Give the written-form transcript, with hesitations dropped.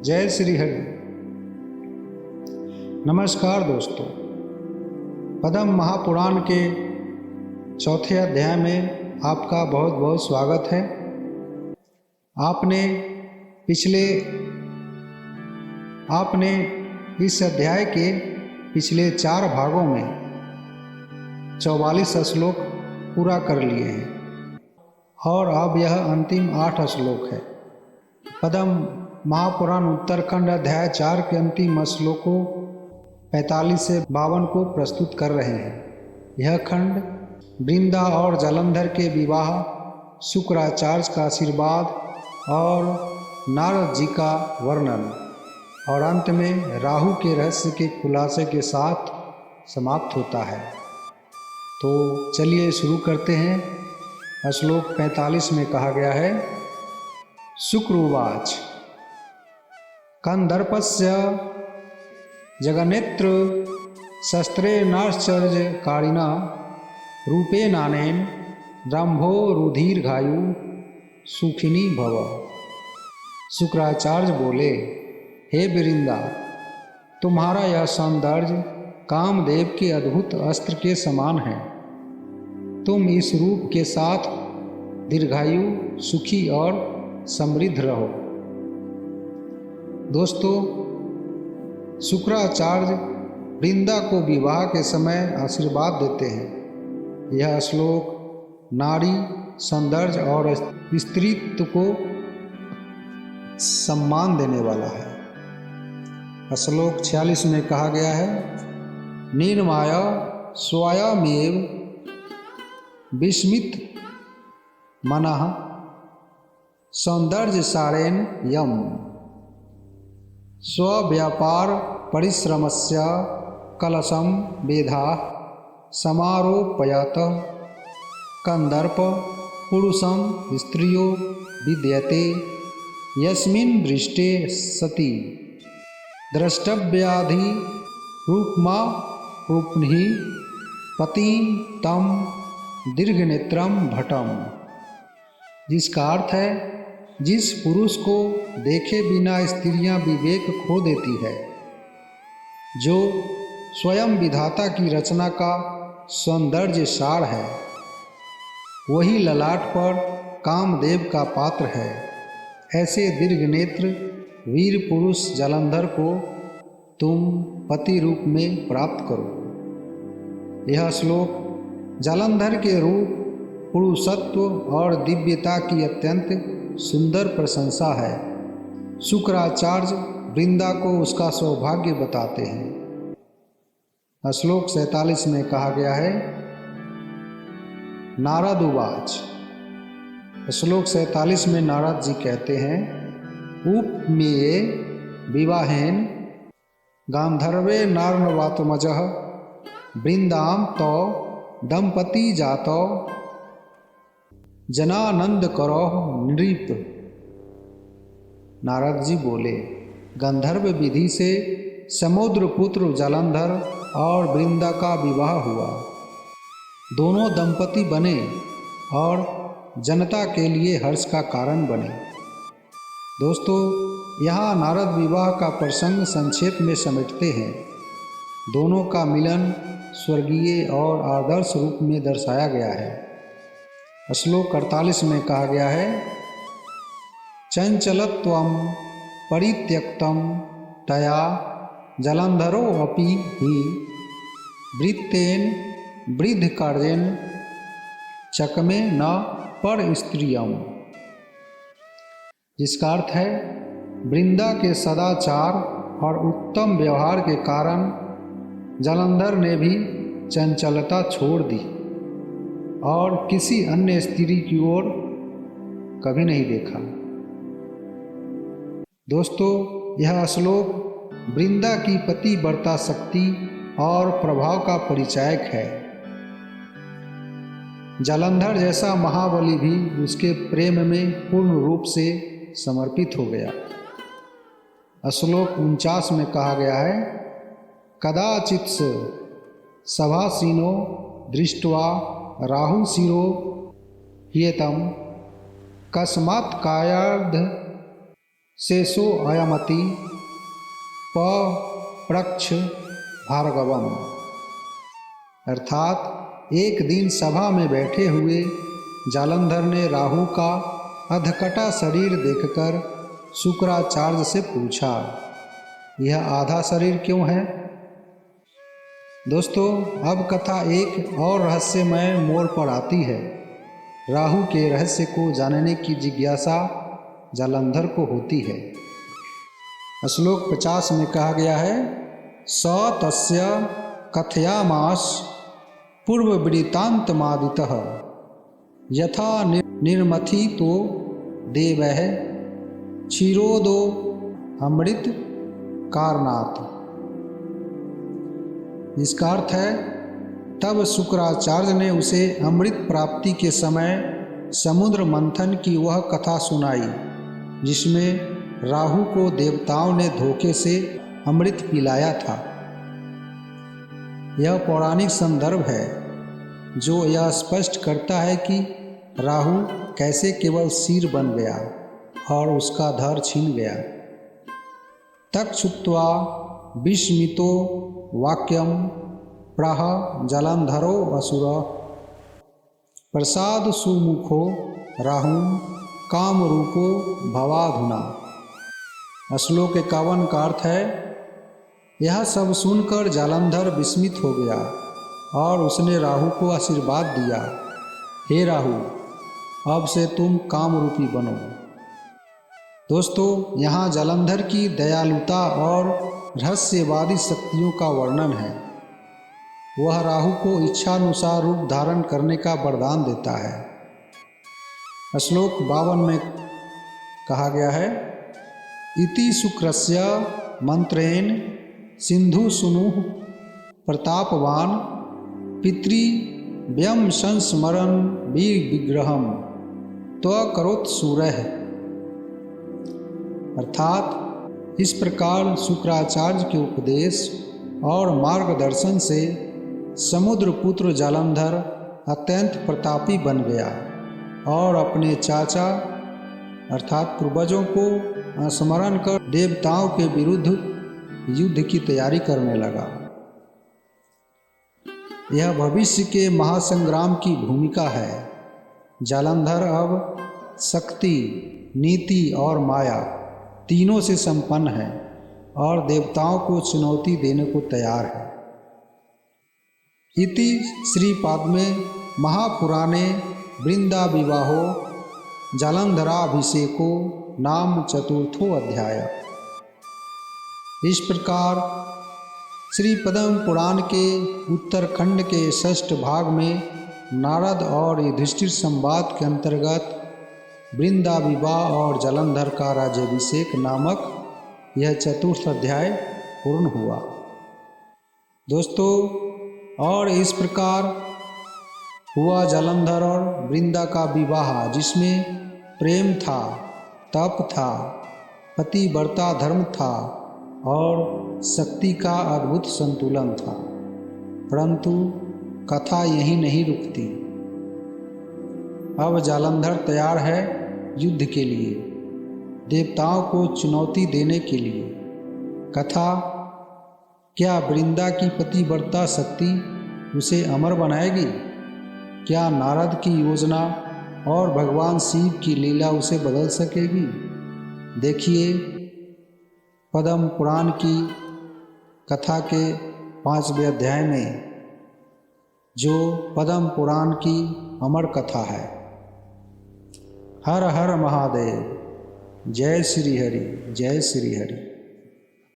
जय श्री हरि। नमस्कार दोस्तों, पद्म महापुराण के चौथे अध्याय में आपका बहुत बहुत स्वागत है। आपने इस अध्याय के पिछले 4 भागों में 44 श्लोक पूरा कर लिए हैं और अब यह अंतिम 8 श्लोक है। पद्म महापुराण उत्तरखंड अध्याय 4 के अंतिम श्लोकों 45 से 52 को प्रस्तुत कर रहे हैं। यह खंड वृंदा और जालंधर के विवाह, शुक्राचार्य का आशीर्वाद और नारद जी का वर्णन और अंत में राहु के रहस्य के खुलासे के साथ समाप्त होता है। तो चलिए शुरू करते हैं। श्लोक 45 में कहा गया है, शुक्रुवाच कंदर्पस्य जगन्नेत्र शस्त्रेणाश्चर्यकारिणा रूपेणानेन ब्रह्मो रुधिर्घायु सुखिनी भव। शुक्राचार्य बोले, हे वृंदा, तुम्हारा यह सौंदर्य कामदेव के अद्भुत अस्त्र के समान है। तुम इस रूप के साथ दीर्घायु, सुखी और समृद्ध रहो। दोस्तों, शुक्राचार्य वृंदा को विवाह के समय आशीर्वाद देते हैं। यह श्लोक नारी सौंदर्य और स्त्रीत्व को सम्मान देने वाला है। श्लोक 46 में कहा गया है, निर्माय स्वयमेव विस्मित मनः सौंदर्य सारेण यम स्वव्यापार परिश्रमस्य कलशम वेधा समारोपयत कंदर्प पुरुषम स्त्रियो विद्यते यस्मिन् दृष्टे सति द्रष्टव्याधि रूपमा रूपहि पति तम दीर्घनेत्रम भटम। जिसका अर्थ है, जिस पुरुष को देखे बिना स्त्रियां विवेक खो देती है, जो स्वयं विधाता की रचना का सौंदर्य सार है, वही ललाट पर कामदेव का पात्र है। ऐसे दीर्घनेत्र वीर पुरुष जालंधर को तुम पति रूप में प्राप्त करो। यह श्लोक जालंधर के रूप, पुरुषत्व और दिव्यता की अत्यंत सुंदर प्रशंसा है। शुक्राचार्य वृंदा को उसका सौभाग्य बताते हैं। श्लोक 47 में कहा गया है, नारद उवाच। श्लोक 47 में नारद जी कहते हैं, उपमेये विवाहेन गांधर्वे नार्णवातमजः वृंदाम तो दंपति जातो जनानंद करो नृप। नारद जी बोले, गंधर्व विधि से समुद्र पुत्र जालंधर और वृंदा का विवाह हुआ। दोनों दंपति बने और जनता के लिए हर्ष का कारण बने। दोस्तों, यहाँ नारद विवाह का प्रसंग संक्षेप में समेटते हैं। दोनों का मिलन स्वर्गीय और आदर्श रूप में दर्शाया गया है। श्लोक 48 में कहा गया है, चंचलत्वम परित्यक्तम तया जालंधरो अपि हि वृत्तेन वृद्ध कार्येन चकमे न पर स्त्रियम। जिसका अर्थ है, वृंदा के सदाचार और उत्तम व्यवहार के कारण जालंधर ने भी चंचलता छोड़ दी और किसी अन्य स्त्री की ओर कभी नहीं देखा। दोस्तों, यह श्लोक वृंदा की पतिव्रता शक्ति और प्रभाव का परिचायक है। जालंधर जैसा महाबली भी उसके प्रेम में पूर्ण रूप से समर्पित हो गया। श्लोक 49 में कहा गया है, कदाचित् सभासीनो दृष्ट्वा राहु शिरो ह्येतम कस्मात् कायार्ध शेषो अयमति पप्रच्छ भार्गवम। अर्थात एक दिन सभा में बैठे हुए जालंधर ने राहु का अधकटा शरीर देखकर शुक्राचार्य से पूछा, यह आधा शरीर क्यों है? दोस्तों, अब कथा एक और रहस्यमय मोड़ पर आती है। राहु के रहस्य को जानने की जिज्ञासा जालंधर को होती है। श्लोक 50 में कहा गया है, स तस्य कथयामास पूर्ववृत्तान्तमादितः यथा निर्मथितो देवः क्षीरोदो अमृत कारणात्। इसका अर्थ है, तब शुक्राचार्य ने उसे अमृत प्राप्ति के समय समुद्र मंथन की वह कथा सुनाई जिसमें राहु को देवताओं ने धोखे से अमृत पिलाया था। यह पौराणिक संदर्भ है जो यह स्पष्ट करता है कि राहु कैसे केवल सिर बन गया और उसका धड़ छीन गया। तक्षुत्वा विस्मितो वाक्यम प्राह जालंधरो असुर प्रसाद सुमुखो राहु काम रूपो भवाधुना। श्लोक 51 का अर्थ है, यह सब सुनकर जालंधर विस्मित हो गया और उसने राहु को आशीर्वाद दिया, हे राहु, अब से तुम काम रूपी बनो। दोस्तों, यहाँ जालंधर की दयालुता और रहस्यवादी शक्तियों का वर्णन है। वह राहु को इच्छानुसार रूप धारण करने का वरदान देता है। श्लोक 52 में कहा गया है, इति शुक्रस्य मंत्रेण सिंधु सुनुः प्रतापवान पितृ व्यम संस्मरण वीर विग्रहम त्वकरोत् सूरः। अर्थात इस प्रकार शुक्राचार्य के उपदेश और मार्गदर्शन से समुद्रपुत्र जालंधर अत्यंत प्रतापी बन गया और अपने चाचा अर्थात पूर्वजों को स्मरण कर देवताओं के विरुद्ध युद्ध की तैयारी करने लगा। यह भविष्य के महासंग्राम की भूमिका है। जालंधर अब शक्ति, नीति और माया तीनों से संपन्न है और देवताओं को चुनौती देने को तैयार है। इति श्रीपाद्मे महापुराणे वृंदा विवाहो जालंधराभिषेको नाम चतुर्थो अध्याय। इस प्रकार श्री पद्म पुराण के उत्तरखंड के 6ठ भाग में नारद और युधिष्ठिर संवाद के अंतर्गत वृंदा विवाह और जालंधर का राज्याभिषेक नामक यह चतुर्थ अध्याय पूर्ण हुआ। दोस्तों, और इस प्रकार हुआ जालंधर और वृंदा का विवाह, जिसमें प्रेम था, तप था, पतिव्रता धर्म था और शक्ति का अद्भुत संतुलन था। परंतु कथा यहीं नहीं रुकती। अब जालंधर तैयार है युद्ध के लिए, देवताओं को चुनौती देने के लिए। कथा, क्या वृंदा की पतिव्रता शक्ति उसे अमर बनाएगी? क्या नारद की योजना और भगवान शिव की लीला उसे बदल सकेगी? देखिए पद्म पुराण की कथा के 5वें अध्याय में, जो पद्म पुराण की अमर कथा है। हर हर महादेव। जय श्री हरि, जय श्री हरि।